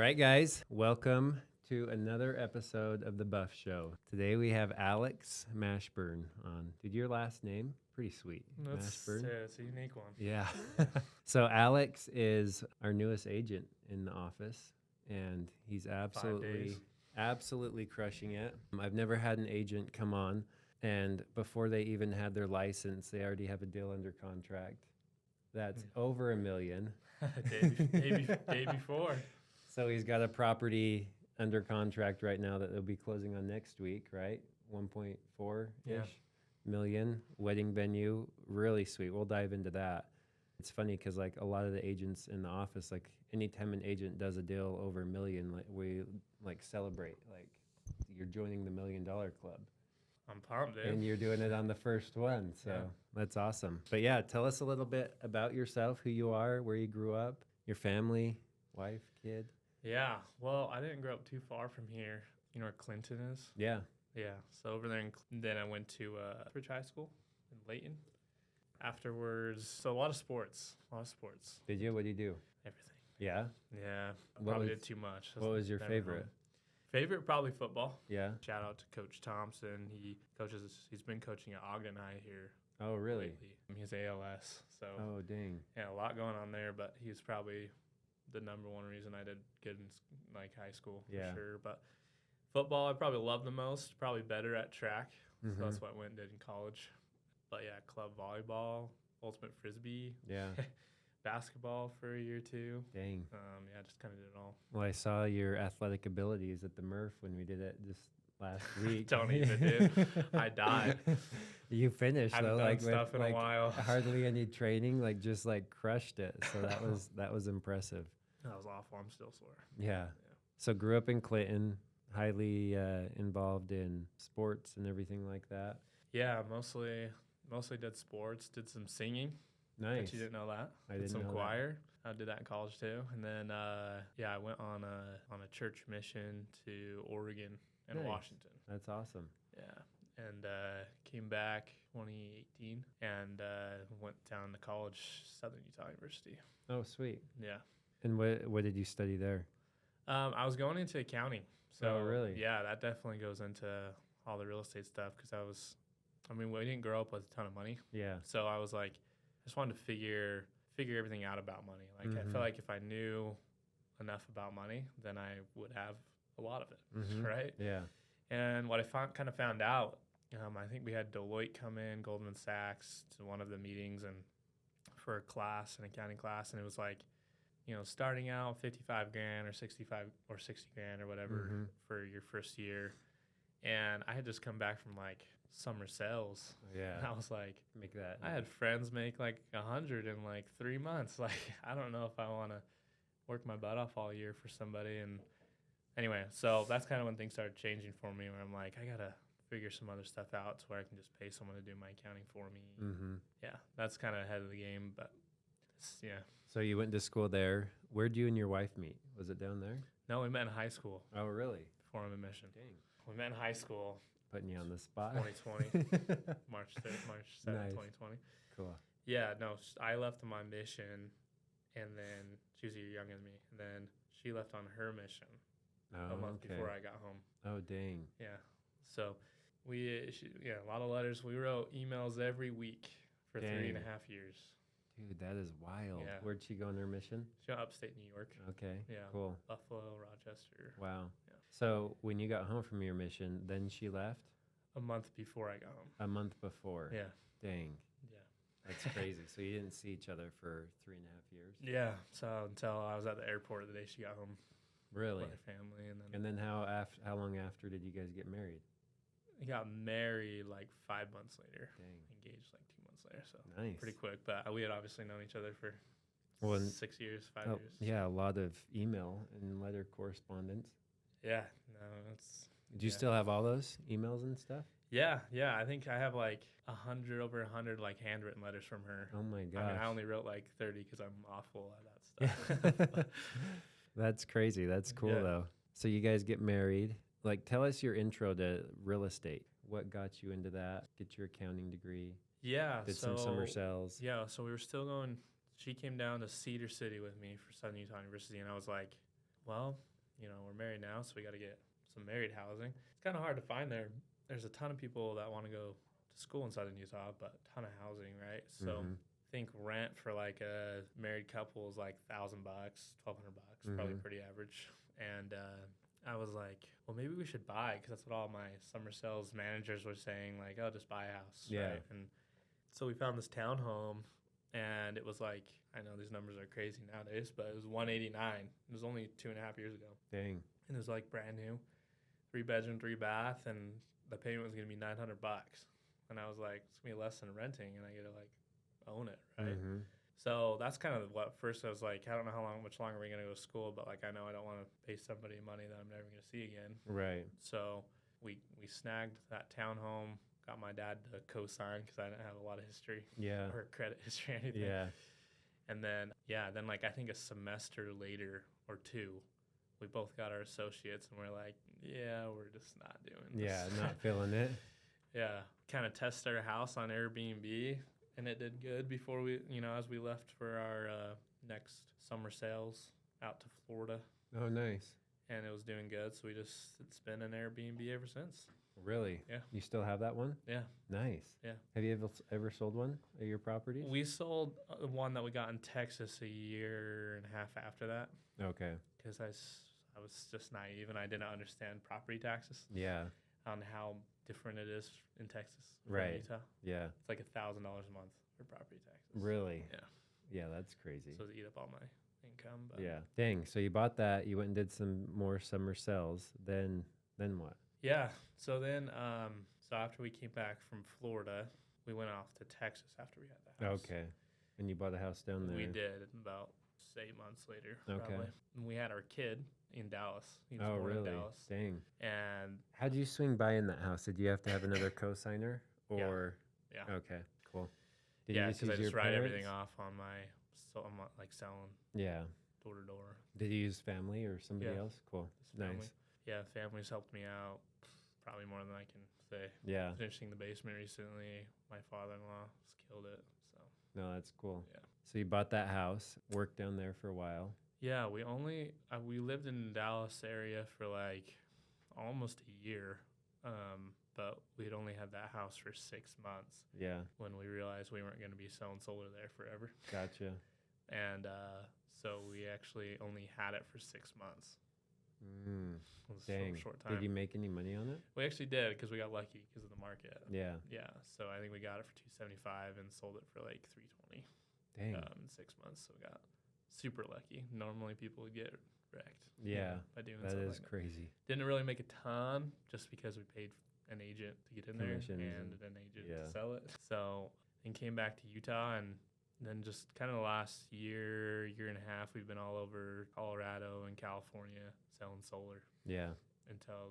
right, guys, welcome to another episode of The Buff Show. Today we have Alex Mashburn on. Dude, your last name? Pretty sweet. Mashburn. It's a unique one. Yeah. So Alex is our newest agent in the office, and he's absolutely crushing it. I've never had an agent come on, and before they even had their license, they already have a deal under contract that's over $1 million. day before. So he's got a property under contract right now that they'll be closing on next week, right? 1.4-ish million, wedding venue, really sweet. We'll dive into that. It's funny because like a lot of the agents in the office, like anytime an agent does a deal over $1 million, like we like celebrate, like you're joining the $1 Million Club. I'm pumped, dude. And you're doing it on the first one, so that's awesome. But yeah, tell us a little bit about yourself, who you are, where you grew up, your family, wife, kid. Yeah, well, I didn't grow up too far from here. You know where Clinton is? Yeah. Yeah, so over there, then I went to Ridge High School in Layton. Afterwards, so a lot of sports. Did you? What do you do? Everything. Yeah? Yeah, I probably did too much. What was your favorite? Favorite, probably football. Yeah. Shout out to Coach Thompson. He's been coaching at Ogden High here. Oh, really? Lately. He's ALS. So. Oh, dang. Yeah, a lot going on there, but he's probably the number one reason I did good in like high school for sure. But football, I probably love the most. Probably better at track, so that's what I went and did in college. But yeah, club volleyball, ultimate frisbee. Yeah. Basketball for a year or two. Dang. Yeah, just kind of did it all. Well, I saw your athletic abilities at the Murph when we did it just last week. Don't even, dude. I died. You finished Haven't though, done like stuff with in a while. hardly any training, like just like crushed it. So that was impressive. That was awful. I'm still sore. Yeah. So grew up in Clinton, highly involved in sports and everything like that. Yeah, mostly did sports. Did some singing. Nice. Bet you didn't know that. I did didn't some know choir. I did that in college too. And then I went on a church mission to Oregon and Washington. That's awesome. Yeah. And came back 2018 and went down to college, Southern Utah University. Oh, sweet. Yeah. And what did you study there? I was going into accounting. So really? Yeah, that definitely goes into all the real estate stuff because we didn't grow up with a ton of money. Yeah. So I was like, I just wanted to figure everything out about money. Like I felt like if I knew enough about money, then I would have a lot of it, right? Yeah. And what I kind of found out, I think we had Deloitte come in, Goldman Sachs, to one of the meetings and for a class, an accounting class, and it was like, starting out $55,000 or $65 or $60,000 or whatever for your first year. And I had just come back from like summer sales. Yeah. And I was like, make that. I had friends make like 100 in like 3 months. Like, I don't know if I want to work my butt off all year for somebody. And anyway, so that's kind of when things started changing for me, where I'm like, I got to figure some other stuff out to where I can just pay someone to do my accounting for me. Yeah, that's kind of ahead of the game, but yeah. So you went to school there. Where'd you and your wife meet? Was it down there? No, we met in high school. Oh, really? Before I'm in mission. Dang. We met in high school. Putting you on the spot. 2020. March 7th, 2020. Cool. Yeah, no, I left on my mission, and then she was a year younger than me, and then she left on her mission a month before I got home. Oh, dang. Yeah. So a lot of letters. We wrote emails every week for 3.5 years. Dude, that is wild. Yeah. Where'd she go on her mission? She went upstate New York. Okay. Yeah. Cool. Buffalo, Rochester. Wow. Yeah. So when you got home from your mission, then she left? A month before I got home. A month before? Yeah. Dang. Yeah. That's crazy. So you didn't see each other for 3.5 years? Yeah. So until I was at the airport the day she got home. Really? With her family. And then how long after did you guys get married? We got married like 5 months later. Dang. Engaged like 2 months later. So nice. Pretty quick. But we had obviously known each other for 6 years, 5 years. Yeah, a lot of email and letter correspondence. Yeah. No, it's... Do you still have all those emails and stuff? Yeah. I think I have like over 100 like handwritten letters from her. Oh my gosh. I mean, I only wrote like 30 because I'm awful at that stuff. That's crazy. That's cool though. So you guys get married. Like, tell us your intro to real estate. What got you into that? Get your accounting degree. Yeah. Did some summer sales. Yeah. So we were still going. She came down to Cedar City with me for Southern Utah University, and I was like, well, we're married now, so we got to get some married housing. It's kind of hard to find there. There's a ton of people that want to go to school in southern Utah, but a ton of housing, right? So Mhm. I think rent for like a married couple is like $1,000, $1,200, probably Mhm. pretty average. And I was like, well, maybe we should buy, because that's what all my summer sales managers were saying, like, oh, just buy a house, Yeah. right? And so we found this townhome, and it was like, I know these numbers are crazy nowadays, but it was 189. It was only 2.5 years ago, Dang. and it was like brand new, 3 bedroom, 3 bath, and the payment was gonna be $900. And I was like, it's gonna be less than renting, and I get to like own it, right? Mhm. So that's kind of what first I was like, I don't know much longer we're gonna go to school, but like I know I don't want to pay somebody money that I'm never gonna see again. Right. So we snagged that townhome, got my dad to co-sign because I didn't have a lot of history Yeah. or credit history or anything. Yeah. And then then like I think a semester later or two, we both got our associates, and we're like, yeah, we're just not doing this. Yeah. Not feeling it. Yeah, kind of test our house on Airbnb, and it did good before we, as we left for our next summer sales out to Florida, Oh, nice. and it was doing good. So it's been an Airbnb ever since. Really? Yeah. You still have that one? Yeah. Nice. Yeah. Have you ever sold one of your properties? We sold one that we got in Texas a year and a half after that, Okay. because I was just naive and I didn't understand property taxes Yeah. on how different it is in Texas from Right. Utah. Yeah. It's like $1,000 a month for property taxes. Really? Yeah. Yeah, that's crazy. So it eat up all my income. But Yeah. Dang. So you bought that. You went and did some more summer sales. Then what? Yeah. So then, so after we came back from Florida, we went off to Texas after we had the house. Okay. And you bought a house down there. We did about 8 months later. Okay. Probably. And we had our kid in Dallas. He was Oh, born really? in Dallas. Dang. And How'd you swing by in that house? Did you have to have another co-signer? Yeah. Or yeah. Okay, cool. Did Yeah, you just because I use just your write everything parents? off on my, so I'm like selling Yeah. door to door. Did you use family or somebody Yeah. else? Cool. Just family. Nice. Yeah, family's helped me out probably more than I can say. Yeah. Finishing the basement recently. My father-in-law has killed it. So No, that's cool. Yeah. So you bought that house, worked down there for a while. yeah, we lived in Dallas area for like almost a year, but we'd only had that house for 6 months Yeah. when we realized we weren't going to be selling solar there forever. Gotcha. And so we actually only had it for 6 months. Mm, It was dang. a short time. Did you make any money on it? We actually did, because we got lucky because of the market. Yeah. Yeah, so I think we got it for $275 and sold it for like $320 Dang. in 6 months. So we got super lucky. Normally people would get wrecked. Yeah, by doing that something is like that. crazy. Didn't really make a ton, just because we paid an agent to get in there Commissions and and- an agent yeah. to sell it. So then came back to Utah, and then just kind of the last year and a half, we've been all over Colorado and California selling solar Yeah. until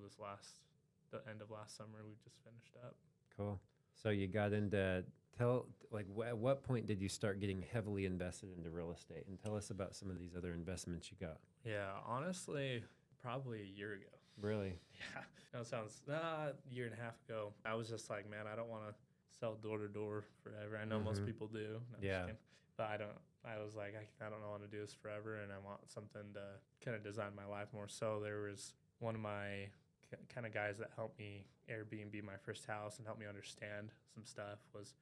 the end of last summer. We just finished up. Cool. So you got into at what point did you start getting heavily invested into real estate? And tell us about some of these other investments you got. Yeah, honestly, probably a year ago. Really? Yeah, that sounds a year and a half ago. I was just like, man, I don't want to sell door to door forever. I know most Mhm. people do. No, I'm just Yeah. kidding. But I don't. I was like, I don't want to do this forever, and I want something to kind of design my life more. So there was one of my kind of guys that helped me Airbnb my first house and helped me understand some stuff was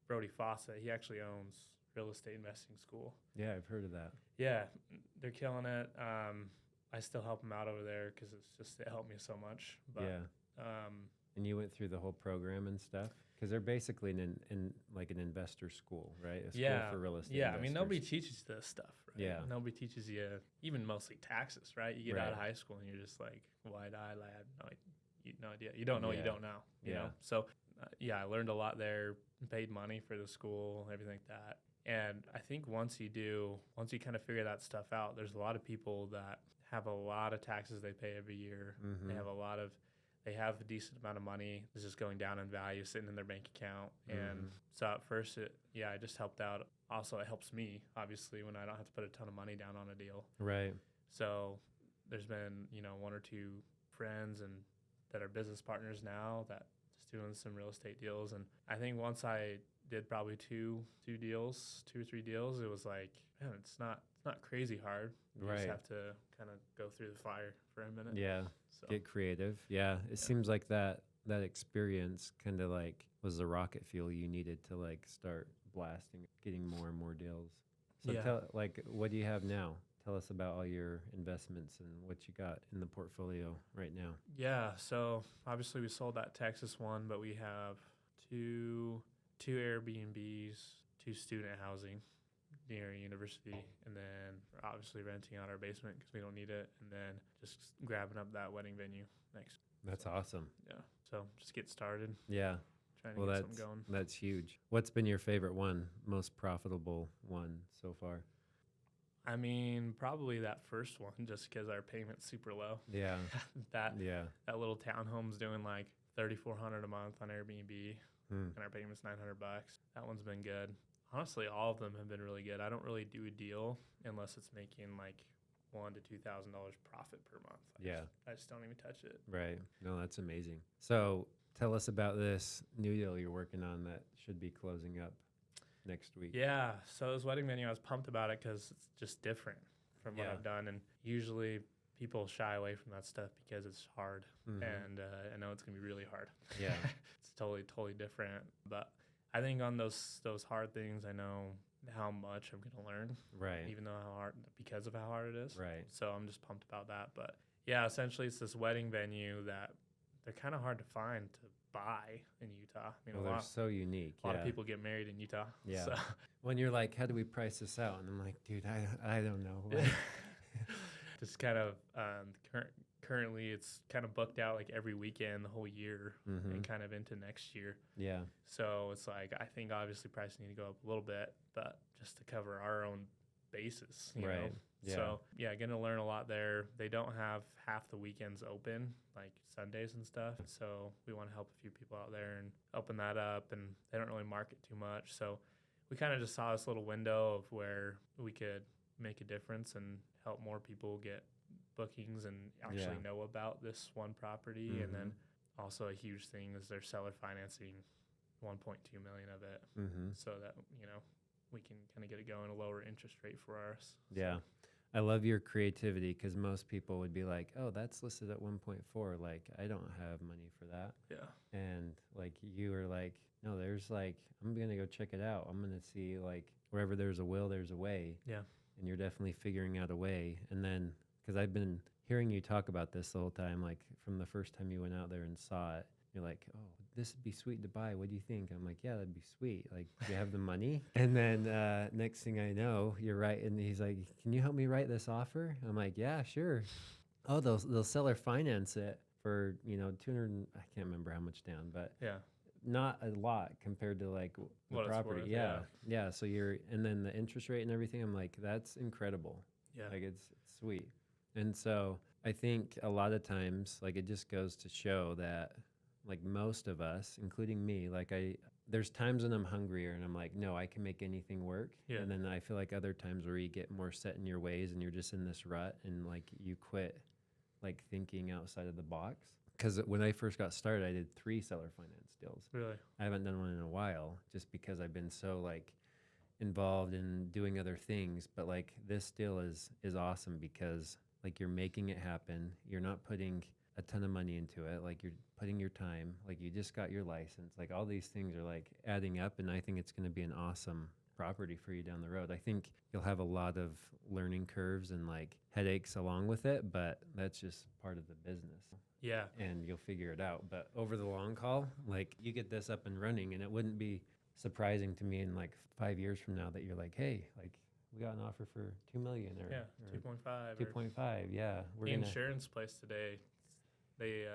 Brody Fawcett. He actually owns Real Estate Investing School. Yeah, I've heard of that. Yeah, they're killing it. I still help them out over there because it helped me so much. But, Yeah. And you went through the whole program and stuff? Because they're basically an investor school, right? A school for real estate Yeah, I mean, nobody investors. teaches this stuff, right? Yeah. Nobody teaches you, even mostly taxes, right? You get out of Right. high school and you're just like, wide-eyed lad, no idea. You don't know what you Yeah. don't know, you Yeah. know? So, I learned a lot there, paid money for the school, everything like that. And I think once you kind of figure that stuff out, there's a lot of people that have a lot of taxes they pay every year. Mhm. They have a decent amount of money that's just going down in value sitting in their bank account. And Mhm. so at first, it just helped out. Also, it helps me, obviously, when I don't have to put a ton of money down on a deal. Right. So there's been, one or two friends and that are business partners now that just doing some real estate deals. And I think once I did probably two or three deals, it was like, man, it's not not crazy hard. You just Right. have to kind of go through the fire for a minute. Yeah. So Get creative. Yeah. It Yeah. seems like that experience kind of like was the rocket fuel you needed to like start blasting, getting more and more deals. So Yeah. tell like what do you have now? Tell us about all your investments and what you got in the portfolio right now. Yeah, so obviously we sold that Texas one, but we have two Airbnbs, two student housing near a university, and then we're obviously renting out our basement because we don't need it, and then just grabbing up that wedding venue next. That's So, awesome. Yeah, so just get started, Yeah. trying to Well, get something going. that's huge. What's been your favorite one, most profitable one so far? I mean, probably that first one, just because our payment's super low. Yeah. that Yeah. that little townhome's doing like $3,400 a month on Airbnb, Hmm. and our payment's $900. That one's been good. Honestly, all of them have been really good. I don't really do a deal unless it's making like $1,000 to $2,000 profit per month. I just don't even touch it. Right. No, that's amazing. So tell us about this new deal you're working on that should be closing up next week. Yeah, so this wedding venue, I was pumped about it because it's just different from what Yeah. I've done, and usually people shy away from that stuff because it's hard, Mhm. and I know it's gonna be really hard. Yeah. It's totally different, but I think on those hard things, I know how much I'm gonna learn, Right. even though because of how hard it is. Right. So I'm just pumped about that. But yeah, essentially it's this wedding venue that they're kind of hard to find to buy in Utah. I mean, Well, they're so unique. a lot Yeah. of people get married in Utah. Yeah. So. When you're like, how do we price this out? And I'm like, dude, I don't know. Just kind of currently it's kind of booked out like every weekend the whole year Mhm. and kind of into next year. Yeah. So it's like I think obviously prices need to go up a little bit, but just to cover our own basis, you know. Right. Yeah. So yeah, gonna learn a lot there. They don't have half the weekends open, like Sundays and stuff. So we want to help a few people out there and open that up, and they don't really market too much. So we kind of just saw this little window of where we could make a difference and help more people get bookings and actually Yeah. know about this one property. Mhm. And then also a huge thing is they're seller financing 1.2 million of it, Mm-hmm. so that we can kind of get it going a lower interest rate for us. Yeah. I love your creativity because most people would be like, oh, that's listed at 1.4. Like, I don't have money for that. Yeah. And like, you were like, no, there's like, I'm going to go check it out. I'm going to see like, wherever there's a will, there's a way. Yeah. And you're definitely figuring out a way. And then, because I've been hearing you talk about this the whole time, like from the first time you went out there and saw it, you're like, oh, this would be sweet to buy. What do you think? I'm like, yeah, that'd be sweet. Like, do you have the money? And then next thing I know, you're right. And he's like, can you help me write this offer? I'm like, yeah, sure. Oh, they'll seller finance it for, 200, I can't remember how much down, but Yeah. not a lot compared to like the What it's property. worth, Yeah. Yeah. So and then the interest rate and everything, I'm like, that's incredible. Yeah. Like it's sweet. And so I think a lot of times, like it just goes to show that like most of us, including me, like there's times when I'm hungrier and I'm like, no, I can make anything work. Yeah. And then I feel like other times where you get more set in your ways and you're just in this rut and like you quit like thinking outside of the box. Because when I first got started, I did 3 seller finance deals. Really. I haven't done one in a while just because I've been so like involved in doing other things. But like this deal is awesome because like you're making it happen. You're not putting a ton of money into it. Like you're putting your time, like you just got your license. Like all these things are like adding up. And I think it's going to be an awesome property for you down the road. I think you'll have a lot of learning curves and like headaches along with it, but that's just part of the business. Yeah. And you'll figure it out. But over the long haul, like you get this up and running, and it wouldn't be surprising to me in like 5 years from now that you're like, hey, like we got an offer for 2 million or Yeah. or 2.5. 2.5. Yeah, The insurance place today, they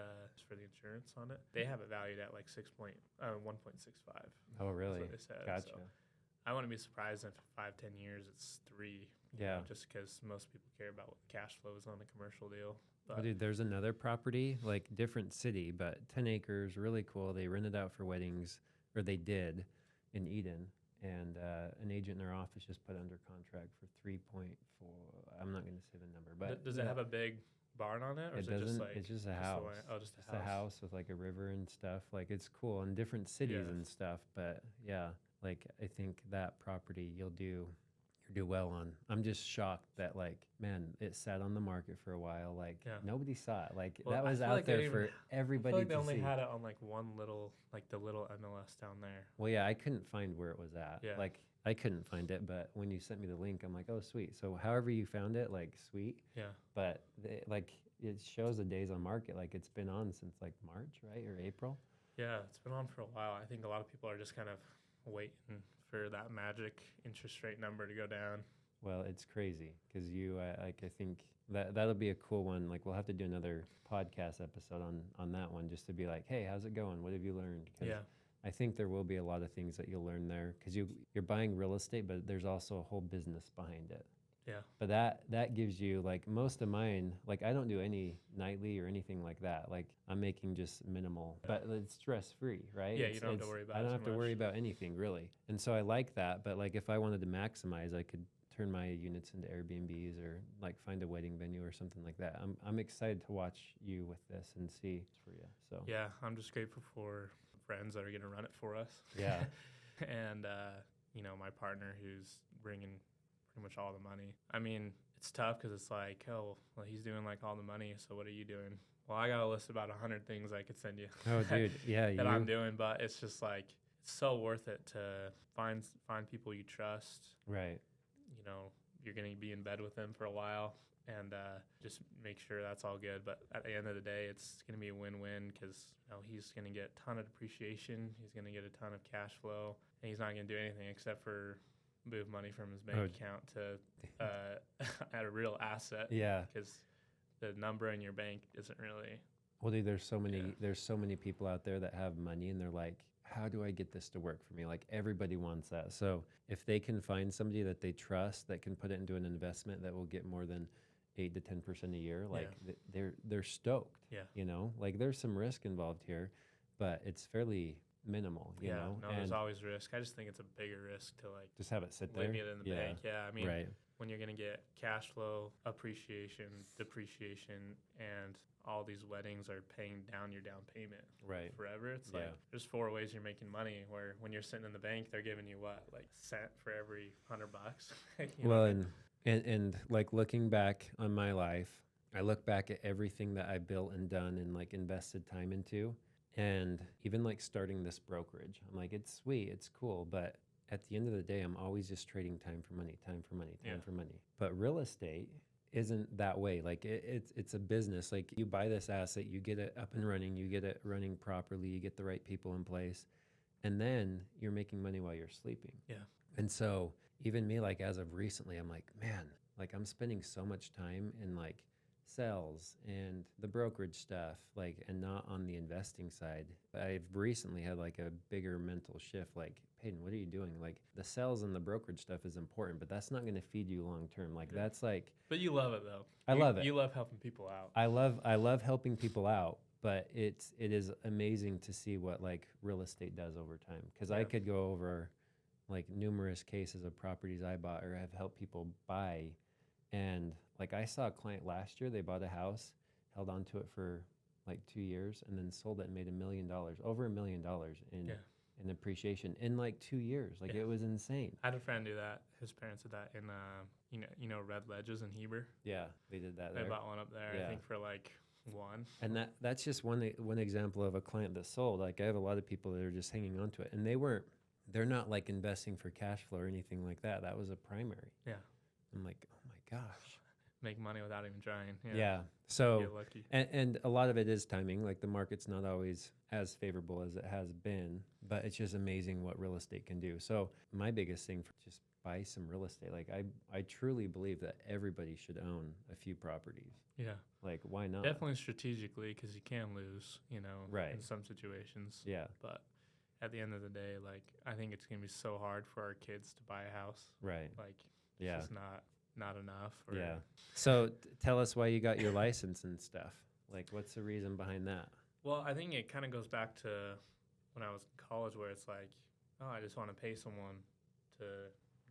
for the insurance on it, they have it valued at like 1.65. Oh, really? That's what they said. Gotcha. So I wouldn't be surprised if 5-10 years it's 3. Yeah. Just because most people care about what the cash flow is on a commercial deal. Oh, But dude, there's another property, like different city, but 10 acres, really cool. They rent it out for weddings, or they did in Eden. And an agent in their office just put under contract for 3.4. I'm not going to say the number, but does it have a big barn on it, or it is it doesn't. just like It's just a the house. way- oh, just a Just house. a house with like a river and stuff. Like it's cool in different cities Yeah. and stuff. But yeah, like I think that property you're do well on. I'm just shocked that like, man, it sat on the market for a while. Like nobody saw it. Like Well, that I was feel out like they there didn't for even- I everybody feel like they to only see. had it on like one little, like the little MLS down there. Well, yeah, I couldn't find where it was at. Yeah. Like I couldn't find it, but when you sent me the link, I'm like, oh, sweet. So however you found it, like sweet. Yeah. But like it shows the days on market. Like it's been on since like March, right, or April. Yeah, it's been on for a while. I think a lot of people are just kind of waiting for that magic interest rate number to go down. Well, it's crazy because you like I think that'll be a cool one. Like we'll have to do another podcast episode on that one just to be like, hey, how's it going? What have you learned? 'Cause Yeah. I think there will be a lot of things that you'll learn there because you're buying real estate, but there's also a whole business behind it. Yeah. But that gives you like most of mine. Like I don't do any nightly or anything like that. Like I'm making just minimal, but it's stress free, right? Yeah, you don't have to worry about it I don't too have to worry much. about anything really, and so I like that. But like if I wanted to maximize, I could turn my units into Airbnbs or like find a wedding venue or something like that. I'm excited to watch you with this and see for you. So Yeah, I'm just grateful for friends that are going to run it for us. Yeah. And, you know, my partner who's bringing pretty much all the money. I mean, it's tough because it's like, oh, well, he's doing like all the money. So what are you doing? Well, I got a list about 100 things I could send you. Oh, dude, yeah, that I'm doing, but it's just like it's so worth it to find people you trust. Right. You know, you're going to be in bed with them for a while and just make sure that's all good. But at the end of the day, it's going to be a win-win because you know, he's going to get a ton of depreciation. He's going to get a ton of cash flow, and he's not going to do anything except for move money from his bank account to at a real asset. Yeah. Because the number in your bank isn't really. Well, dude, there's so many people out there that have money and they're like, how do I get this to work for me? Like everybody wants that. So if they can find somebody that they trust that can put it into an investment that will get more than 8 to 10% a year, like they're stoked. Yeah. You know, like there's some risk involved here, but it's fairly minimal. You know, no, there's always risk. I just think it's a bigger risk to like just have it sit there. Leaving it in the bank. Yeah, I mean, right. When you're gonna get cash flow, appreciation, depreciation, and all these weddings are paying down your down payment forever. It's like there's 4 ways you're making money. Where when you're sitting in the bank, they're giving you what, like a cent for every $100. Well, and like looking back on my life, I look back at everything that I built and done and like invested time into, and even like starting this brokerage, I'm like, it's sweet, it's cool, but at the end of the day, I'm always just trading time for money, time for money, time for money. But real estate isn't that way. Like it's a business. Like you buy this asset, you get it up and running, you get it running properly, you get the right people in place, and then you're making money while you're sleeping. Yeah. And so even me, like as of recently, I'm like, man, like I'm spending so much time in like sales and the brokerage stuff, like, and not on the investing side. I've recently had like a bigger mental shift, like, Peyton, what are you doing? Like the sales and the brokerage stuff is important, but that's not going to feed you long term. Like that's like. But you love it though. I love it. You love helping people out. I love helping people out, but it is amazing to see what like real estate does over time. Because I could go over like numerous cases of properties I bought or have helped people buy, and like I saw a client last year, they bought a house, held on to it for like 2 years, and then sold it and made $1 million, over $1 million in appreciation in like 2 years. Like it was insane. I had a friend do that. His parents did that in you know Red Ledges in Heber. Yeah, they did that. They bought one up there. I think for like one. And that's just one example of a client that sold. Like I have a lot of people that are just hanging on to it, and they're not like investing for cash flow or anything like that. That was a primary. Yeah. I'm like, oh my gosh. Make money without even trying. Yeah. So, get lucky. And a lot of it is timing. Like the market's not always as favorable as it has been, but it's just amazing what real estate can do. So my biggest thing for just buy some real estate. Like I truly believe that everybody should own a few properties. Yeah. Like why not? Definitely strategically, because you can lose, right. in some situations. Yeah. But at the end of the day, like I think it's gonna be so hard for our kids to buy a house. Right. Like it's just not enough. Yeah. So tell us why you got your license and stuff. Like, what's the reason behind that? Well, I think it kind of goes back to when I was in college, where it's like, oh, I just want to pay someone to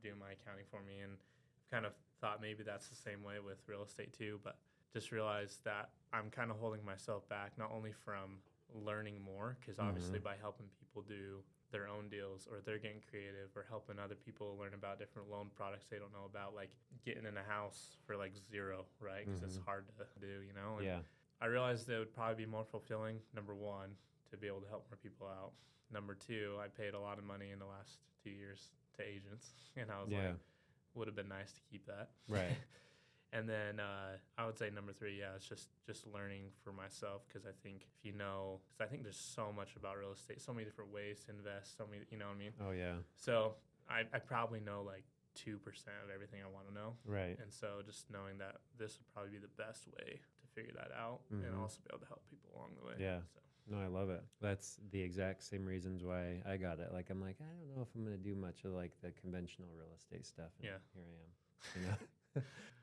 do my accounting for me, and I've kind of thought maybe that's the same way with real estate too. But just realized that I'm kind of holding myself back, not only from learning more, because obviously by helping people do their own deals, or they're getting creative, or helping other people learn about different loan products they don't know about, like getting in a house for like zero, right? Because it's hard to do, you know? And Yeah. I realized it would probably be more fulfilling, number one, to be able to help more people out. Number two, I paid a lot of money in the last 2 years to agents, and I was like, would have been nice to keep that. Right. And then I would say number three, it's just learning for myself, because I think if you know, because I think there's so much about real estate, so many different ways to invest, so many, you know what I mean? Oh, yeah. So I probably know like 2% of everything I want to know. Right. And so just knowing that this would probably be the best way to figure that out, and also be able to help people along the way. Yeah. So. No, I love it. That's the exact same reasons why I got it. Like, I'm like, I don't know if I'm going to do much of like the conventional real estate stuff. And here I am, you know?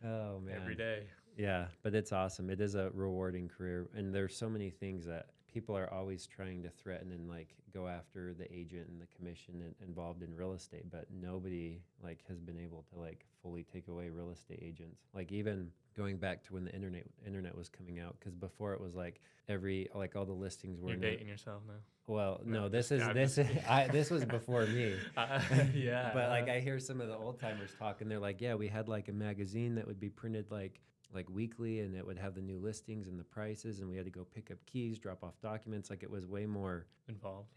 Oh, man. Every day. Yeah, but it's awesome. It is a rewarding career, and there's so many things that people are always trying to threaten and like go after the agent and the commission involved in real estate, but nobody like has been able to like fully take away real estate agents. Like even going back to when the internet was coming out, because before it was like all the listings were. You're dating yourself now. Well, no, this was before me. Yeah. But like I hear some of the old timers talk, and they're like, yeah, we had like a magazine that would be printed like weekly, and it would have the new listings and the prices, and we had to go pick up keys, drop off documents. Like it was way more involved.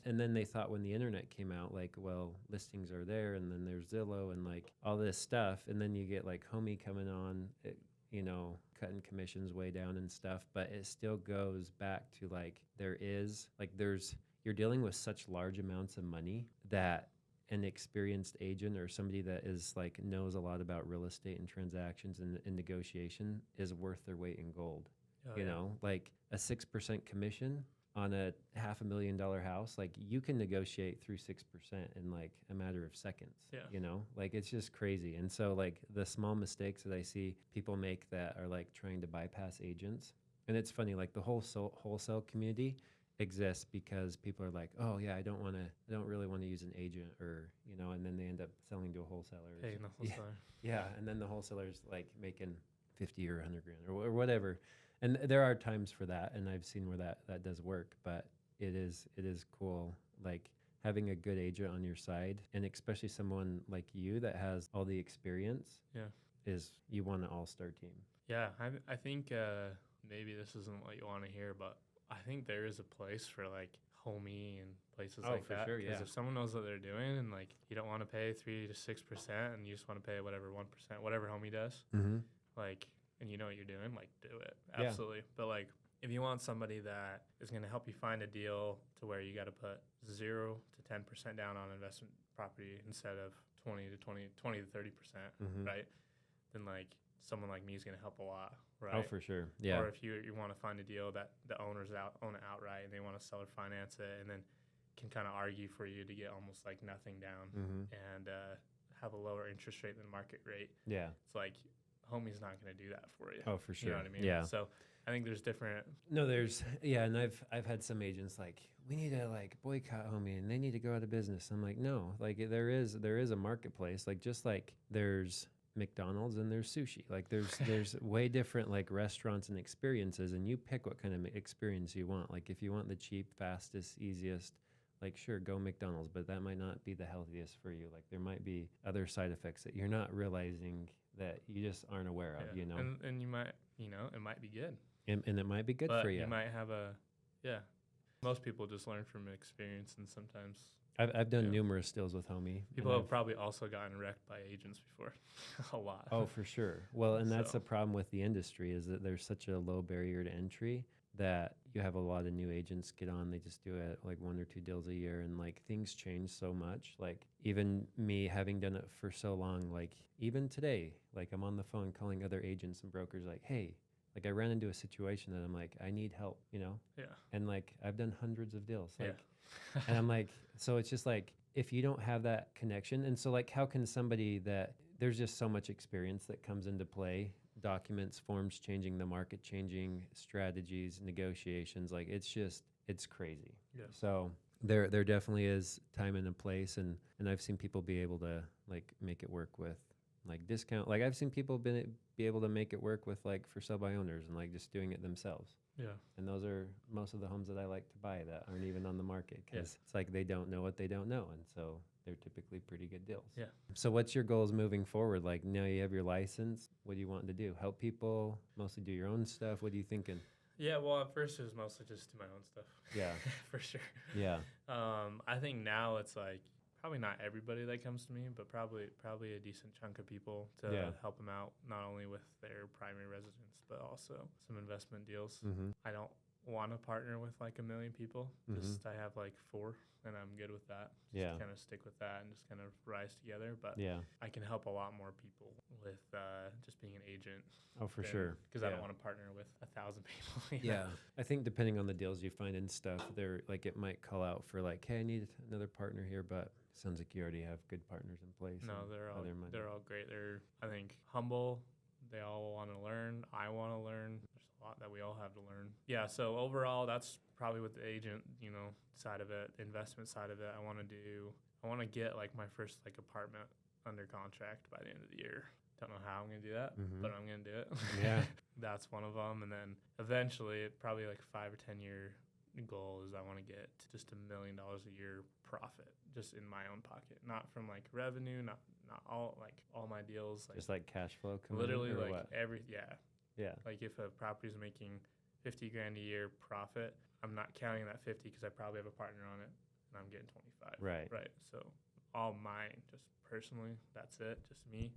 And then they thought when the internet came out, like, well, listings are there, and then there's Zillow and like all this stuff, and then you get like Homie coming on, cutting commissions way down and stuff. But it still goes back to like you're dealing with such large amounts of money that an experienced agent or somebody that is like knows a lot about real estate and transactions and negotiation is worth their weight in gold. You know, like a 6% commission on a $500,000 house, like you can negotiate through 6% in like a matter of seconds. You know, like it's just crazy. And so like the small mistakes that I see people make that are like trying to bypass agents. And it's funny, like the whole wholesale community exists because people are like, oh yeah, I don't really want to use an agent, or and then they end up selling to a wholesaler. Hey, no wholesaler. Yeah, and then the wholesaler's like making 50 or 100 grand or whatever. And there are times for that, and I've seen where that does work, but it is cool like having a good agent on your side, and especially someone like you that has all the experience. Is you want an all-star team. Yeah, I think maybe this isn't what you want to hear, but I think there is a place for like Homie and places like that. Sure, because if someone knows what they're doing, and like you don't want to pay 3 to 6%, and you just want to pay whatever 1%, whatever Homie does, like, and you know what you're doing, like do it. Absolutely. But like if you want somebody that is going to help you find a deal to where you got to put 0 to 10% down on investment property instead of 20 to 30%, right? Then like someone like me is going to help a lot, right? Oh, for sure. Yeah. Or if you want to find a deal that the owners own it outright, and they want to seller finance it, and then can kind of argue for you to get almost like nothing down and have a lower interest rate than market rate. Yeah. It's like Homie's not going to do that for you. Oh, for sure. You know what I mean? Yeah. So I think there's different. No, and I've had some agents like, we need to like boycott Homie and they need to go out of business. I'm like, no, like there is a marketplace, like just like there's McDonald's and there's sushi. Like there's way different like restaurants and experiences, and you pick what kind of experience you want. Like if you want the cheap, fastest, easiest, like sure, go McDonald's, but that might not be the healthiest for you. Like there might be other side effects that you're not realizing that you just aren't aware of, And you might, it might be good. And it might be good but for you. You might have most people just learn from experience, and sometimes I've done numerous deals with Homie. People have probably also gotten wrecked by agents before. A lot. Oh, for sure. Well, and that's the problem with the industry, is that there's such a low barrier to entry that you have a lot of new agents get on. They just do it like 1 or 2 deals a year, and like things change so much. Like even me having done it for so long, like even today, like I'm on the phone calling other agents and brokers like, hey, like I ran into a situation that I'm like, I need help, Yeah. And like I've done hundreds of deals. Like and I'm like, so it's just like, if you don't have that connection, and so like, how can somebody that there's just so much experience that comes into play, documents, forms changing, the market changing, strategies, negotiations, like it's crazy. Yeah. So there definitely is time and a place, and I've seen people be able to like make it work with like discount. Like I've seen people be able to make it work with like for sell by owners and like just doing it themselves. Yeah. And those are most of the homes that I like to buy that aren't even on the market Yeah. because it's like they don't know what they don't know. And so they're typically pretty good deals. Yeah. So what's your goals moving forward? Like now you have your license. What do you want to do? Help people? Mostly do your own stuff? What are you thinking? Yeah, well, at first it was mostly just do my own stuff. Yeah. For sure. Yeah. I think now it's like probably not everybody that comes to me, but probably a decent chunk of people to help them out, not only with their primary residence, but also some investment deals. Mm-hmm. I don't want to partner with like 1 million people. Mm-hmm. Just I have like 4, and I'm good with that. Just kind of stick with that and just kind of rise together. But I can help a lot more people with just being an agent. Oh, for sure. Because I don't want to partner with 1,000 people. You know? I think depending on the deals you find and stuff, they're like it might call out for like, hey, I need another partner here, but sounds like you already have good partners in place. No, they're all great. They're, I think, humble. They all want to learn. I want to learn. There's a lot that we all have to learn. Yeah. So overall, that's probably what the agent, side of it, investment side of it. I want to get like my first like apartment under contract by the end of the year. Don't know how I'm going to do that, but I'm going to do it. Yeah. That's one of them. And then eventually, probably like 5 or 10 year goal is I want to get just $1 million a year profit just in my own pocket, not from like revenue, not all my deals. Like, just like cash flow coming literally in, or like what? Yeah. Like if a property's making 50 grand a year profit, I'm not counting that 50 because I probably have a partner on it and I'm getting 25. Right. So all mine, just personally, that's it. Just me.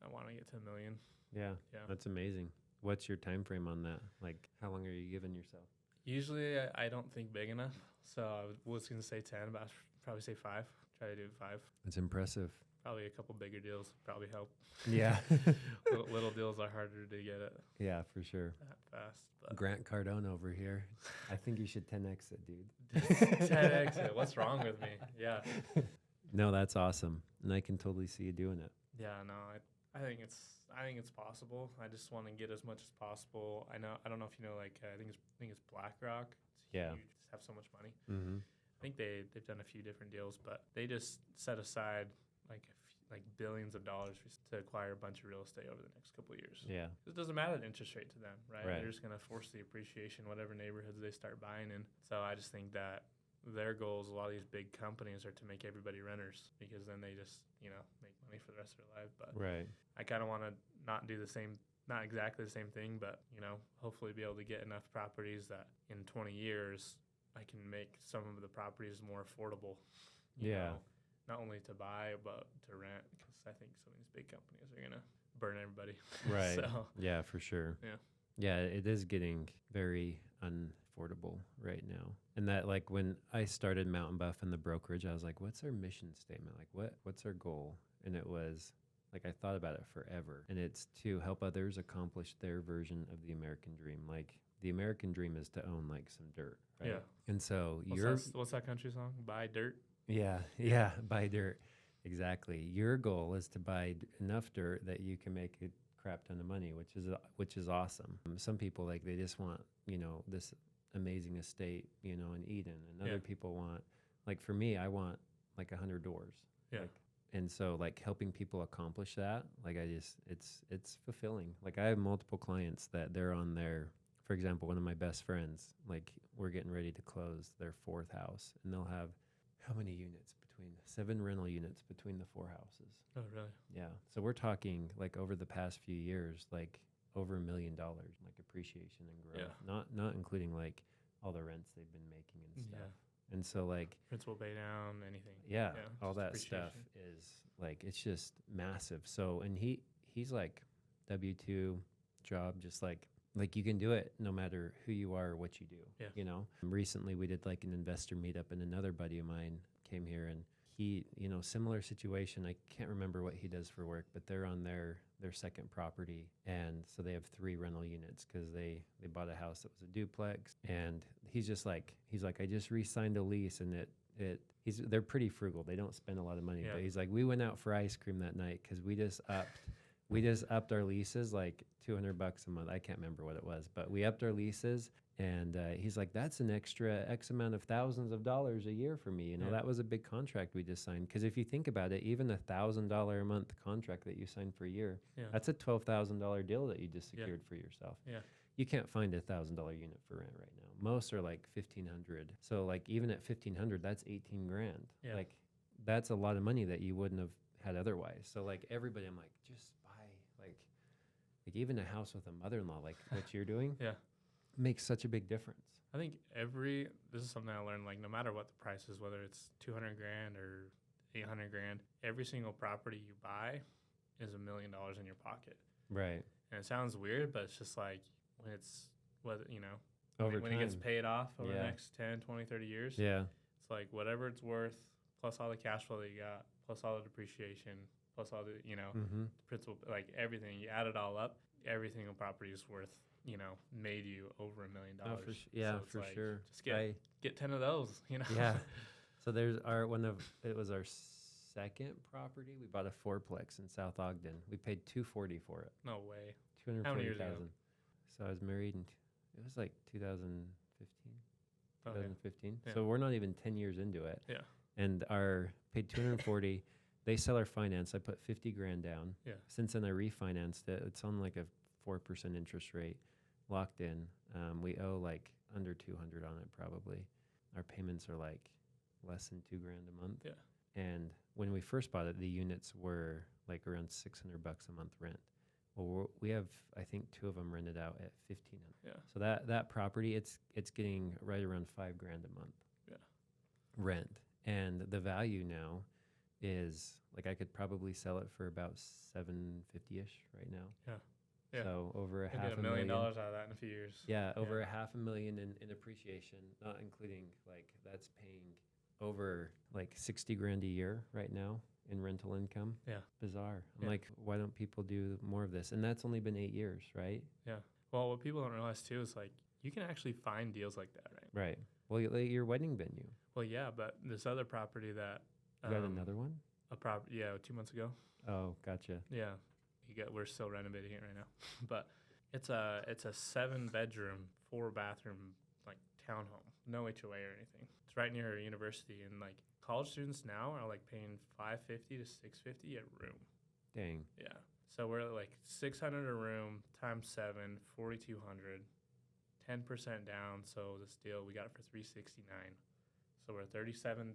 I want to get to 1 million. Yeah. That's amazing. What's your time frame on that? Like, how long are you giving yourself? Usually, I don't think big enough. So I was going to say 10, but I'd probably say 5. Try to do 5. That's impressive. Probably a couple bigger deals would probably help. Yeah. Little deals are harder to get it. Yeah, for sure. That fast. But. Grant Cardone over here. I think you should 10X it, dude. 10X it. What's wrong with me? Yeah. No, that's awesome. And I can totally see you doing it. Yeah, no, I think it's possible. I just want to get as much as possible. I don't know if you know, like I think it's BlackRock. It's huge. Just have so much money. Mm-hmm. I think they've done a few different deals, but they just set aside like billions of dollars to acquire a bunch of real estate over the next couple of years. Yeah. It doesn't matter the interest rate to them, right? Right. They're just going to force the appreciation, whatever neighborhoods they start buying in. So I just think that their goals, a lot of these big companies, are to make everybody renters because then they just, make money for the rest of their life. But right. I kind of want to not do the same, not exactly the same thing, but, hopefully be able to get enough properties that in 20 years I can make some of the properties more affordable. You know, not only to buy, but to rent, because I think some of these big companies are going to burn everybody. Right. So, yeah, for sure. Yeah. Yeah, it is getting very unaffordable right now. And that, like, when I started Mountain Buff in the brokerage, I was like, what's our mission statement? Like, what's our goal? And it was, like, I thought about it forever. And it's to help others accomplish their version of the American dream. Like, the American dream is to own, like, some dirt, right? Yeah. And so what's that country song? Buy dirt? Yeah, buy dirt. Exactly. Your goal is to buy enough dirt that you can make a crap ton of money, which is awesome. Some people, like, they just want, this amazing estate, in Eden, and other people want, like, for me, I want like 100 doors. Yeah. Like, and so, like, helping people accomplish that, like, it's fulfilling. Like, I have multiple clients that they're on their, for example, one of my best friends, like, we're getting ready to close their 4th house, and they'll have how many units? 7 rental units between the 4 houses. Oh, really? Yeah. So we're talking, like, over the past few years, like, over $1 million, like, appreciation and growth. Yeah. Not including, like, all the rents they've been making and stuff. Yeah. And so, like, principal pay down, anything. Yeah, all that stuff is, like, it's just massive. So, and he's like W-2 job, just like you can do it no matter who you are or what you do. Yeah. Recently we did like an investor meetup, and another buddy of mine came here, and he, similar situation. I can't remember what he does for work, but they're on their second property, and so they have 3 rental units because they bought a house that was a duplex. And he's like, I just re-signed a lease, and they're pretty frugal. They don't spend a lot of money, but he's like, we went out for ice cream that night because we just upped We just upped our leases like $200 a month. I can't remember what it was, but we upped our leases, and he's like, "That's an extra X amount of thousands of dollars a year for me." You know, Yeah. that was a big contract we just signed. Because if you think about it, even $1,000 a month contract that you signed for a year, Yeah. that's a $12,000 deal that you just Yeah. secured for yourself. Yeah. You can't find $1,000 unit for rent right now. Most are like 1,500. So like even at 1,500, that's 18 grand. Yeah. Like that's a lot of money that you wouldn't have had otherwise. So like everybody, I'm like, just buy like even a house with a mother-in-law, like what you're doing, Yeah. makes such a big difference. I think this is something I learned, like no matter what the price is, whether it's 200 grand or 800 grand, every single property you buy is $1 million in your pocket. Right. And it sounds weird, but it's just like when it's, whether, you know, Over when time. it gets paid off over the Yeah. next 10, 20, 30 years, Yeah. it's like whatever it's worth, plus all the cash flow that you got, plus all the depreciation, plus all the, you know, Mm-hmm. principal, like everything, you add it all up, every single property is worth, you know, made you over $1 million. Oh, yeah, So it's for like, sure. Just get 10 of those, you know? Yeah. So there's it was our second property. We bought a fourplex in South Ogden. We paid $240 for it. No way. 240,000. How many years ago? So I was married it was like 2015. Okay. 2015. Yeah. So we're not even 10 years into it. Yeah. And paid 240. They sell our finance. I put 50 grand down. Yeah. Since then I refinanced it. It's on like a 4% interest rate, locked in. We owe like under 200 on it probably. Our payments are like less than $2 grand a month. Yeah. And when we first bought it, the units were like around $600 a month rent. Well, we have, I think, 2 of them rented out at 1,500. Yeah. So that property, it's getting right around $5 grand a month. Yeah. Rent, and the value now is like I could probably sell it for about 750-ish right now. Yeah. Yeah. So over a You'll half get a $1 million million. out of that in a few years. Yeah, over Yeah. a $500,000 in appreciation, not including like that's paying over like 60 grand a year right now in rental income. Yeah. Bizarre. I'm Yeah. like, why don't people do more of this? And that's only been 8 years, right? Yeah. Well, what people don't realize too is like you can actually find deals like that, right? Right. Well, your wedding venue. Well, yeah, but this other property that You got another one? a property, yeah, 2 months ago. Oh, gotcha. Yeah, we're still renovating it right now, but it's a 7-bedroom, 4-bathroom like townhome, no HOA or anything. It's right near a university, and like college students now are like paying $550 to $650 a room. Dang. Yeah, so we're at like $600 a room times 7, $4,200, 10% down. So this deal we got it for $369. So we're $37,000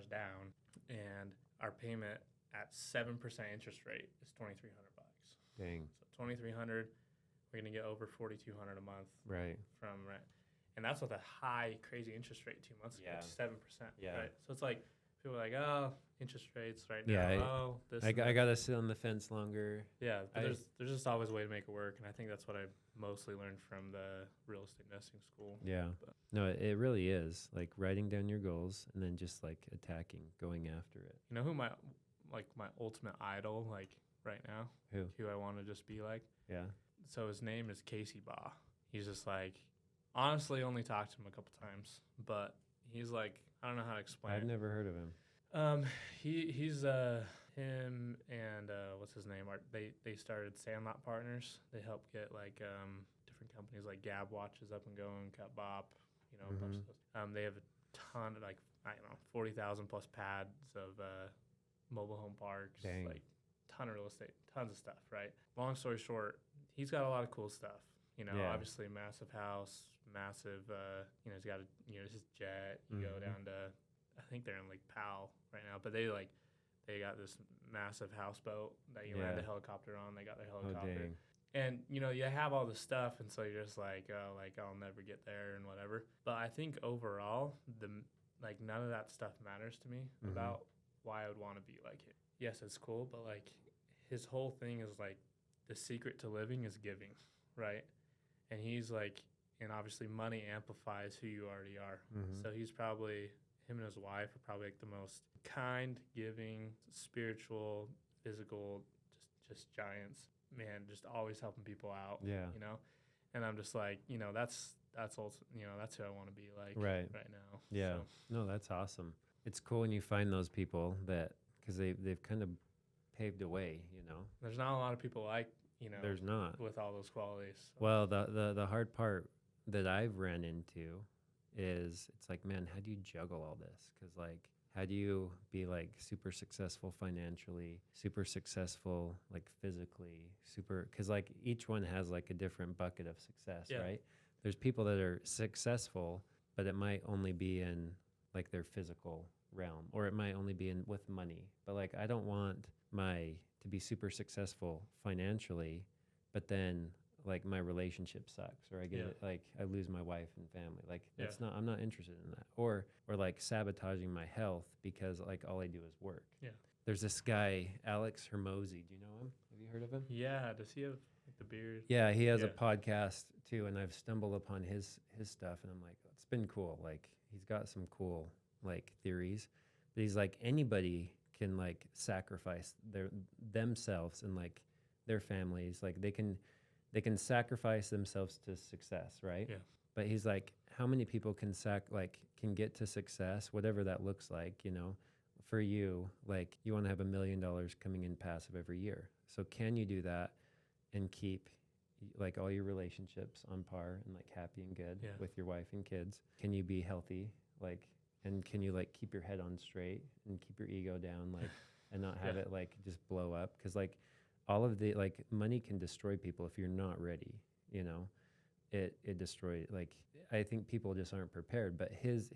down, and our payment at 7% interest rate is $2,300. Dang. So $2,300, we're gonna get over $4,200 a month Right. from rent, and that's with a high, crazy interest rate 2 months ago, Yeah. 7%. Yeah. Right. So it's like people are like, oh, interest rates right Yeah, now. Oh, this. I and that. got to sit on the fence longer. Yeah, but I- there's just always a way to make it work, and I think that's what I mostly learned from the real estate investing school. Yeah. But- No, it really is like writing down your goals and then just like attacking, going after it. You know who my ultimate idol like right now? Who? I want to just be like? Yeah. So his name is Casey Baugh. He's just like, honestly, only talked to him a couple times, but he's like, I don't know how to explain I've it. never heard of him. He's him and what's his name? They started Sandlot Partners. They help get like different companies like Gab Watches up and going, Cut Bop, you know, a bunch of those. They have a ton of like, I don't know, 40,000 plus pads of mobile home parks, Dang. like ton of real estate, tons of stuff, right? Long story short, he's got a lot of cool stuff. You know, Yeah. obviously massive house, massive, you know, he's got his jet. You go down to, I think they're in Lake Powell right now, but they got this massive houseboat that you land a helicopter on. They got their Oh, helicopter. dang. And, you know, you have all this stuff, and so you're just like, oh, like, I'll never get there and whatever. But I think overall, none of that stuff matters to me about why I would want to be like him. Yes, it's cool, but, like, his whole thing is, like, the secret to living is giving, right? And he's, like, and obviously money amplifies who you already are. So he's probably, him and his wife are probably, like, the most kind, giving, spiritual, physical, just giants. Man, just always helping people out. Yeah. You know, and I'm just like, you know, that's also, you know, that's who I want to be like Right now. Yeah. So, No, that's awesome. It's cool when you find those people that, because they've kind of paved a way, There's not a lot of people like, There's not. with all those qualities. So. Well, the hard part that I've ran into is it's like, man, how do you juggle all this? Because like, how do you be like super successful financially, super successful like physically, because like each one has like a different bucket of success, right? There's people that are successful, but it might only be in like their physical realm, or it might only be in with money. But like, I don't want to be super successful financially, but then like my relationship sucks, or I get it, like I lose my wife and family. Like that's not, I'm not interested in that. Or like sabotaging my health because like all I do is work. Yeah. There's this guy, Alex Hermosi. Do you know him? Have you heard of him? Yeah. Does he have like the beard? Yeah, he has a podcast too, and I've stumbled upon his stuff, and I'm like, it's been cool. Like he's got some cool like theories, but he's like, anybody can like sacrifice themselves and like their families. Like they can sacrifice themselves to success, right? Yeah. But he's like, how many people can can get to success, whatever that looks like, for you, like you want to have $1 million coming in passive every year. So can you do that and keep like all your relationships on par and like happy and good with your wife and kids? Can you be healthy? Like, and can you like keep your head on straight and keep your ego down, like, and not have it like just blow up? Cause like all of the like money can destroy people if you're not ready, it destroys, like, I think people just aren't prepared. But his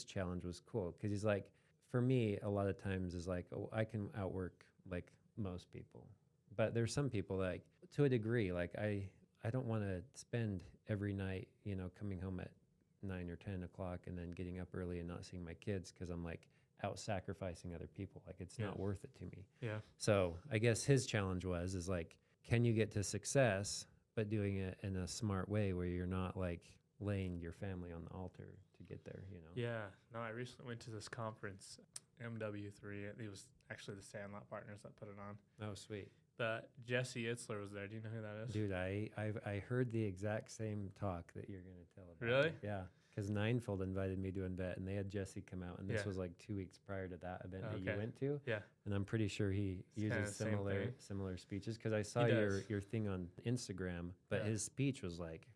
challenge was cool. Cause he's like, for me, a lot of times is like, oh, I can outwork like most people, but there's some people like to a degree, like I don't want to spend every night, coming home at 9 or 10 o'clock and then getting up early and not seeing my kids because I'm like out sacrificing other people. Like it's not worth it to me. Yeah. So I guess his challenge is like, can you get to success, but doing it in a smart way where you're not like laying your family on the altar to get there, Yeah. No, I recently went to this conference, MW3. It was actually the Sandlot Partners that put it on. Oh, sweet. But Jesse Itzler was there. Do you know who that is? Dude, I heard the exact same talk that you're going to tell about. Really? Yeah. Because Ninefold invited me to an event, and they had Jesse come out, and this was like 2 weeks prior to that event that you went to. Yeah. And I'm pretty sure he uses similar speeches, because I saw your thing on Instagram, but his speech was like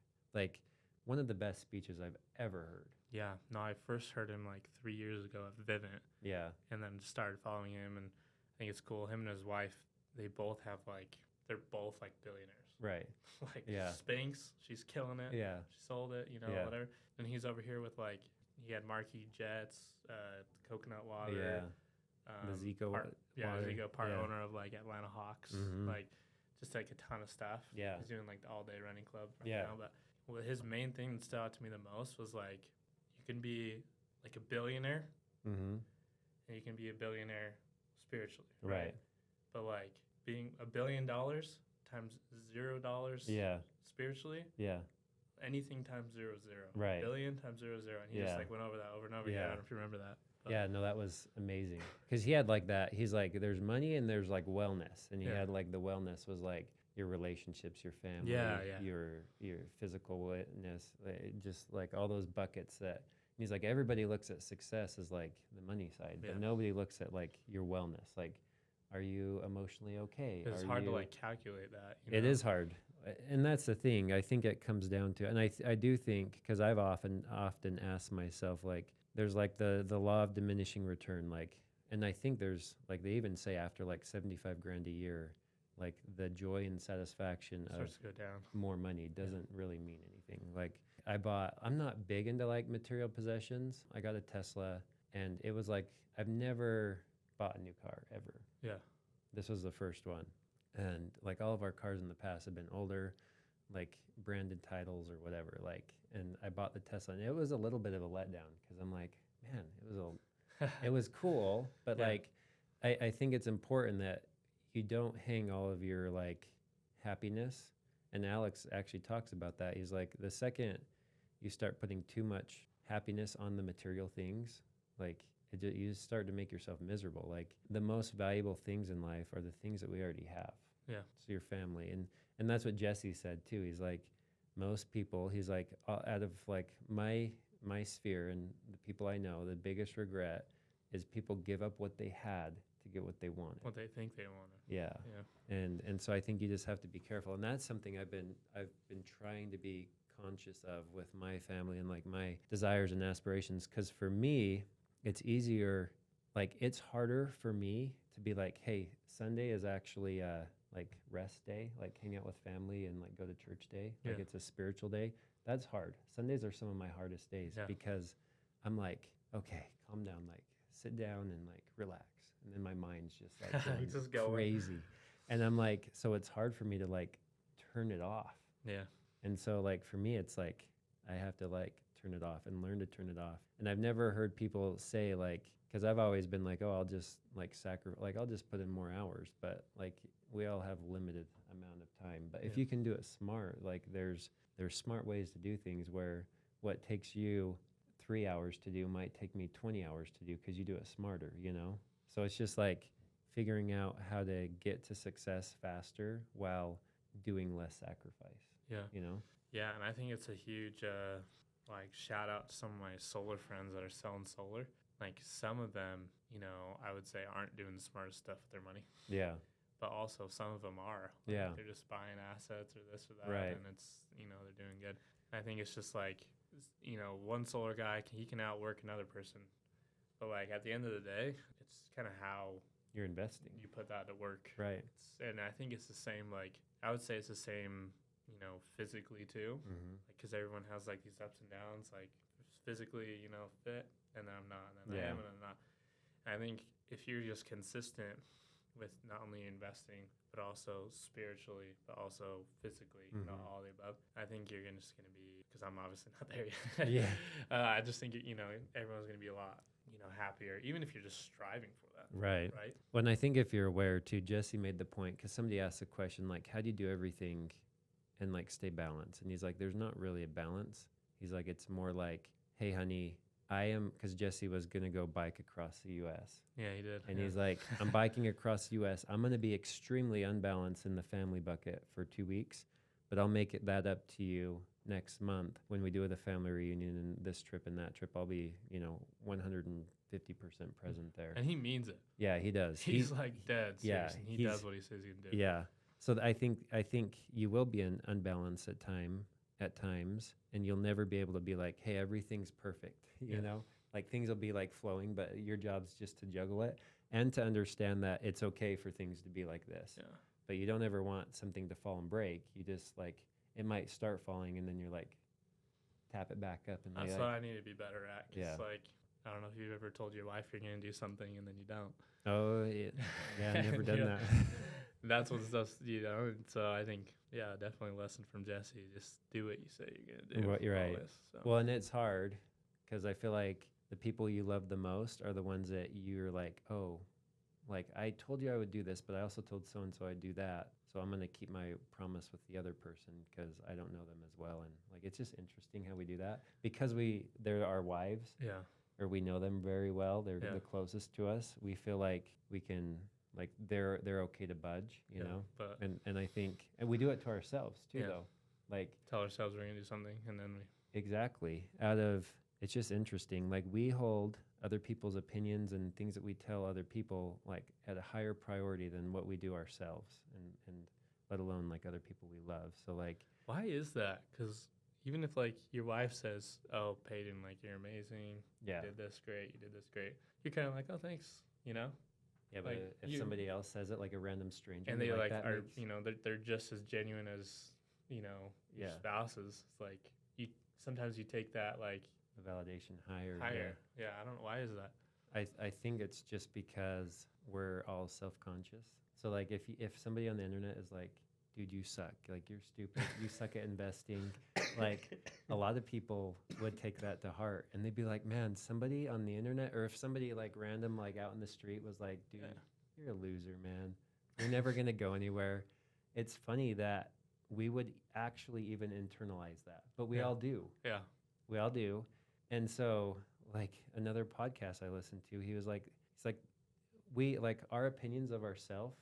one of the best speeches I've ever heard. Yeah. No, I first heard him like 3 years ago at Vivint. Yeah. And then started following him, and I think it's cool. Him and his wife, they both have they're both like billionaires. Right. Spanx, she's killing it. Yeah. She sold it, whatever. And he's over here with he had Marquis Jets, coconut water. Yeah. The Zico water. Zico, part owner of Atlanta Hawks. Mm-hmm. Just a ton of stuff. Yeah. He's doing the all day running club right now. But his main thing that stood out to me the most was you can be a billionaire, and you can be a billionaire spiritually. Right. But being $1 billion times $0 spiritually. Yeah. Anything times 0, 0. Right. Billion times 0, 0. And he just went over that over and over again. I don't know if you remember that. But. Yeah, no, that was amazing. Because he had that. He's there's money and there's wellness. And he had the wellness was your relationships, your family, your physical witness, just all those buckets that. He's everybody looks at success as the money side, but nobody looks at your wellness. Are you emotionally okay? It's hard to calculate that. It is hard. And that's the thing. I think it comes down to, and I do think, because I've often asked myself, there's the law of diminishing return, and I think there's they even say after 75 grand a year, the joy and satisfaction starts to go down. More money doesn't really mean anything. I'm not big into material possessions. I got a Tesla, and it was I've never bought a new car ever. Yeah. This was the first one. And all of our cars in the past have been older, branded titles or whatever. And I bought the Tesla, and it was a little bit of a letdown, because I'm man, it was cool, but I think it's important that you don't hang all of your happiness. And Alex actually talks about that. He's the second you start putting too much happiness on the material things, you just start to make yourself miserable. The most valuable things in life are the things that we already have. Yeah. So your family. And that's what Jesse said too. He's most people, he's out of my sphere and the people I know, the biggest regret is people give up what they had to get what they wanted. What they think they wanted. Yeah. Yeah. And so I think you just have to be careful. And that's something I've been trying to be conscious of with my family and like my desires and aspirations. Because for me, it's easier, like it's harder for me to be like, hey, Sunday is actually like rest day, like hang out with family and like go to church day. Like it's a spiritual day. That's hard. Sundays are some of my hardest days because I'm like, okay, calm down, like sit down and like relax. And then my mind's just like going just going crazy. And I'm like, so it's hard for me to like turn it off. Yeah. And so like for me, it's like I have to like turn it off and learn to turn it off. And I've never heard people say like, because I've always been like, oh, I'll just like I'll just put in more hours. But like we all have limited amount of time. But if you can do it smart, like there's smart ways to do things where what takes you 3 hours to do might take me 20 hours to do because you do it smarter, you know? So it's just like figuring out how to get to success faster while doing less sacrifice. Yeah. You know? Yeah, and I think it's a huge like shout out to some of my solar friends that are selling solar. Like some of them, you know, I would say aren't doing the smartest stuff with their money. Yeah. But also some of them are. Like they're just buying assets or this or that. Right. And it's, you know, they're doing good. And I think it's just like, you know, one solar guy, he can outwork another person. But like at the end of the day, it's kind of how you're investing. You put that to work. Right. And I think it's the same, like, I would say it's the same, you know, physically too. Because everyone has like these ups and downs, like physically, you know, fit, and then I'm not, and then I am, and I'm not. And I think if you're just consistent with not only investing, but also spiritually, but also physically, you know, all the above, I think you're just going to be, because I'm obviously not there yet. I just think, you know, everyone's going to be a lot, you know, happier, even if you're just striving for that. Right. Right. Well, and I think if you're aware too, Jesse made the point, because somebody asked the question, like, how do you do everything and like stay balanced? And he's like, there's not really a balance. He's like, it's more like, hey, honey, because Jesse was going to go bike across the U.S. Yeah, he did. And he's like, I'm biking across the U.S. I'm going to be extremely unbalanced in the family bucket for 2 weeks, but I'll make that up to you next month when we do the family reunion and this trip and that trip. I'll be, you know, 150% present there. And he means it. Yeah, he does. He's like dead serious. Yeah, He does what he says he can do. Yeah. So I think you will be unbalanced at times, and you'll never be able to be like, hey, everything's perfect. You know, like things will be like flowing, but your job's just to juggle it and to understand that it's okay for things to be like this. Yeah. But you don't ever want something to fall and break. You just like, it might start falling and then you're like, tap it back up. And that's like, what I need to be better at. Cause like, I don't know if you've ever told your wife you're going to do something and then you don't. Oh, yeah, I've never done that. That's what stuff, you know. And so I think, yeah, definitely a lesson from Jesse. Just do what you say you're going to do. Right, you're right. Always, so. Well, and it's hard because I feel like the people you love the most are the ones that you're like, oh, like I told you I would do this, but I also told so-and-so I'd do that. So I'm going to keep my promise with the other person because I don't know them as well. And like, it's just interesting how we do that because they're our wives. Yeah. Or we know them very well. They're the closest to us. We feel like we can, like they're okay to budge, you know? But and I think, and we do it to ourselves too, though. Like tell ourselves we're going to do something and then we. Exactly. It's just interesting. Like we hold other people's opinions and things that we tell other people like at a higher priority than what we do ourselves and let alone like other people we love. So like. Why is that? Because even if like your wife says, oh, Peyton, like you're amazing. Yeah. You did this great. You're kind of like, oh, thanks, you know? Yeah, but like if somebody else says it, like a random stranger. And they like are, you know, they're just as genuine as, you know, your spouses. It's like sometimes you take that like. The validation higher. Yeah, I don't know. Why is that? I think it's just because we're all self-conscious. So like if somebody on the internet is like, dude, you suck. Like, you're stupid. You suck at investing. Like, a lot of people would take that to heart. And they'd be like, man, somebody on the internet, or if somebody, like, random, like, out in the street was like, dude, you're a loser, man. You're never going to go anywhere. It's funny that we would actually even internalize that. But we all do. Yeah. We all do. And so, like, another podcast I listened to, he's like, our opinions of ourselves,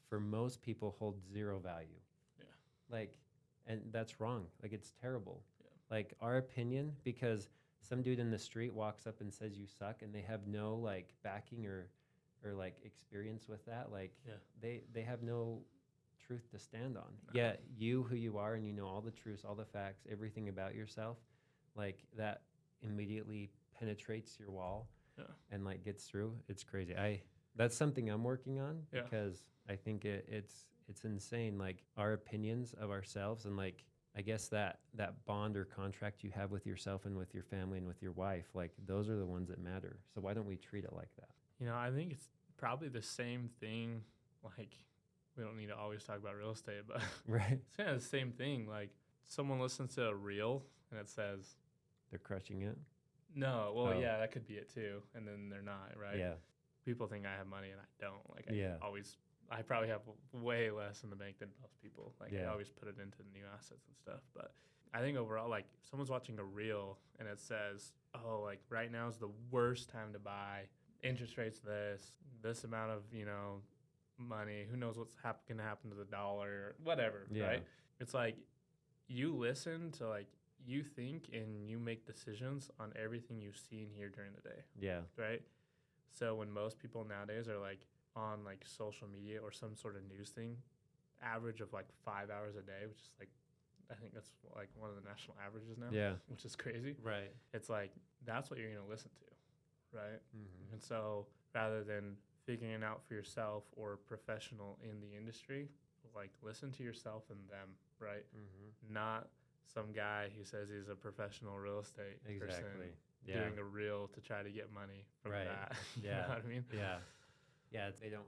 for most people, hold zero value. Yeah. Like, and that's wrong. Like, it's terrible. Yeah. Like, our opinion, because some dude in the street walks up and says you suck, and they have no like backing or like experience with that. Like they have no truth to stand on. No. Yet you, who you are, and you know all the truths, all the facts, everything about yourself, like that immediately penetrates your wall and like gets through. It's crazy. That's something I'm working on because I think it's insane. Like our opinions of ourselves, and like I guess that bond or contract you have with yourself and with your family and with your wife, like those are the ones that matter. So why don't we treat it like that? You know, I think it's probably the same thing. Like, we don't need to always talk about real estate, but Right. it's kind of the same thing. Like, someone listens to a reel and it says, They're crushing it. no, well, Oh. yeah, that could be it too. And then they're not, right? Yeah. People think I have money and I don't. Like, I probably have way less in the bank than most people. Like, I always put it into new assets and stuff. But I think overall, like, if someone's watching a reel and it says, oh, like, right now is the worst time to buy, interest rates this amount of, you know, money, who knows what's going to happen to the dollar, whatever, right? It's like you listen to, like, you think and you make decisions on everything you see and hear during the day. Yeah. Right? So when most people nowadays are, like, on, like, social media or some sort of news thing, average of, like, 5 hours a day, which is, like, I think that's, like, one of the national averages now. Yeah. Which is crazy. Right. It's like, that's what you're going to listen to. Right? Mm-hmm. And so rather than figuring it out for yourself or a professional in the industry, like, listen to yourself and them, right? Mm-hmm. Not some guy who says he's a professional real estate person doing a reel to try to get money from that. You know what I mean? Yeah. Yeah. They don't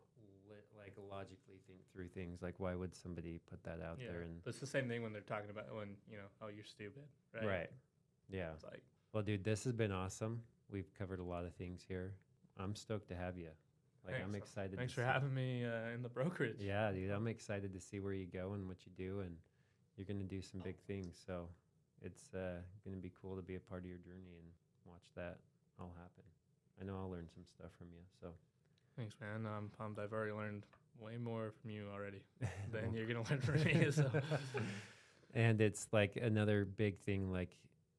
like logically think through things. Like, why would somebody put that out there? And but it's the same thing when they're talking about when, you know, oh, you're stupid, right? Right. Yeah. It's like, well, dude, this has been awesome. We've covered a lot of things here. I'm stoked to have you. Like, thanks. I'm excited. Thanks for having me in the brokerage. Yeah, dude, I'm excited to see where you go and what you do, and you're going to do some big things. So it's going to be cool to be a part of your journey and watch that all happen. I know I'll learn some stuff from you. So thanks, man. I'm pumped. I've already learned way more from you already than you're going to learn from me. So. And it's like another big thing. Like,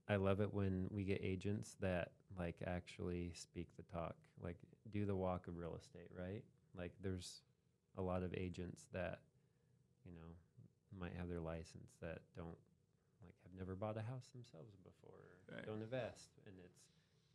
I love it when we get agents that like actually speak the talk, like do the walk of real estate, right? Like, there's a lot of agents that, you know, might have their license that don't, like, have never bought a house themselves before, or don't invest. And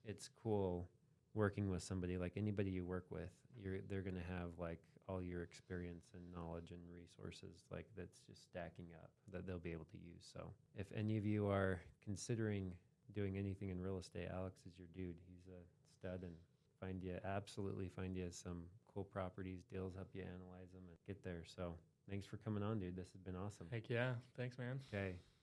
it's cool working with somebody. Like, anybody you work with, they're going to have like all your experience and knowledge and resources, like, that's just stacking up that they'll be able to use. So if any of you are considering doing anything in real estate, Alex is your dude. He's a stud, and absolutely find you some cool properties, deals, help you analyze them and get there. So thanks for coming on, dude. This has been awesome. Heck yeah. Thanks, man. Okay.